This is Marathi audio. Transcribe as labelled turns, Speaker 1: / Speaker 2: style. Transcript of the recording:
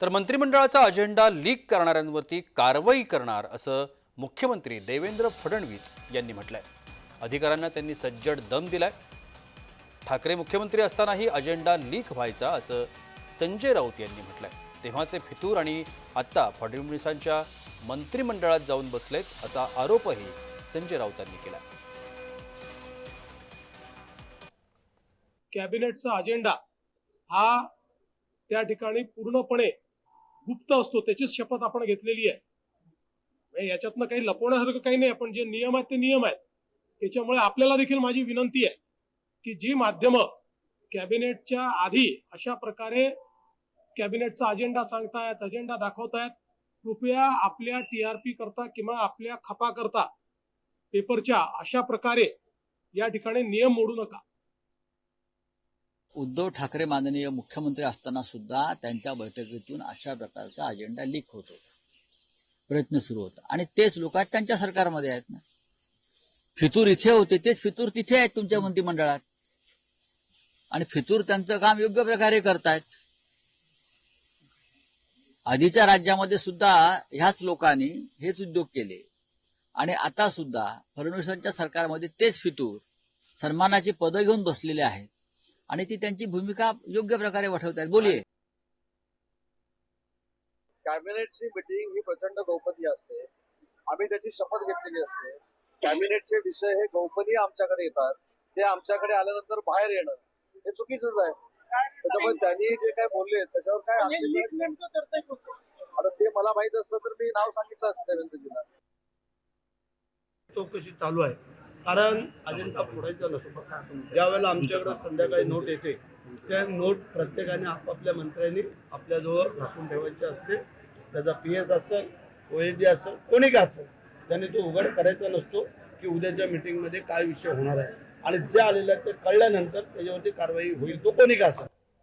Speaker 1: तर मंत्रिमंडळाचा अजेंडा लीक करणाऱ्यांवरती कारवाई करणार असं मुख्यमंत्री देवेंद्र फडणवीस यांनी म्हटलंय। अधिकाऱ्यांना त्यांनी सज्जड दम दिलाय। ठाकरे मुख्यमंत्री असतानाही अजेंडा लीक व्हायचा असं संजय राऊत यांनी म्हटलंय। तेव्हाचे फितूर आणि आता फडणवीसांच्या मंत्रिमंडळात जाऊन बसलेत असा आरोपही संजय राऊतांनी केला।
Speaker 2: कॅबिनेटचा अजेंडा हा त्या ठिकाणी पूर्णपणे गुप्त असतो, त्याचीच शपथ आपण घेतलेली आहे। याच्यातनं काही लपवण्यासारखं काही नाही, आपण जे नियम आहेत ते नियम आहेत। त्याच्यामुळे आपल्याला देखील माझी विनंती आहे की जी माध्यमं कॅबिनेटच्या आधी अशा प्रकारे कॅबिनेटचा अजेंडा सांगतायत, अजेंडा दाखवतायत, कृपया आपल्या टीआरपी करता किंवा आपल्या खपा करता पेपरच्या अशा प्रकारे या ठिकाणी नियम मोडू नका।
Speaker 3: उद्धव ठाकरे माननीय मुख्यमंत्री असताना सुद्धा त्यांच्या बैठकीतून अशा प्रकारचा अजेंडा लीक होतो, प्रयत्न सुरू होता आणि तेच लोक त्यांच्या सरकारमध्ये आहेत ना। फितूर इथे होते, तेच फितूर तिथे आहेत तुमच्या मंत्रिमंडळात आणि फितूर त्यांचं काम योग्य प्रकारे करतायत। आधीच्या राज्यामध्ये सुद्धा ह्याच लोकांनी हेच उद्योग केले आणि आता सुद्धा फडणवीसांच्या सरकारमध्ये तेच फितूर सन्मानाची पदं घेऊन बसलेले आहेत आणि ती त्यांची भूमिका योग्य प्रकारे वठवतात। बोलिये।
Speaker 4: कॅबिनेटची मीटिंग ही प्रचंड गोपनीय असते, आम्ही त्याची शपथ घेतलेली असते। कॅबिनेटचे विषय हे गोपनीय आमच्याकडे येतात, ते आमच्याकडे आल्यानंतर बाहेर येणं हे चुकीचंच आहे। त्याच्यामुळे त्यांनी जे काय बोलले त्याच्यावर काय आता ते मला माहित असतं तर मी नाव सांगितलं असतं देवेंद्रजीला।
Speaker 5: चौकशी चालू आहे, कारण अजेंडा फोडायचा नसतो। ज्या वेळेला आमच्याकडे संध्याकाळी नोट येते त्या नोट प्रत्येकाने आपापल्या मंत्र्यांनी आपल्याजवळ राखून ठेवायची असते। त्याचा PS असेल, OAG असेल, कोणी का असेल, त्याने तो उघड करायचा नसतो की उद्याच्या मीटिंगमध्ये काय विषय होणार आहे आणि जे आलेलं आहे ते कळल्यानंतर त्याच्यावरती कारवाई होईल, तो कोणी का असेल।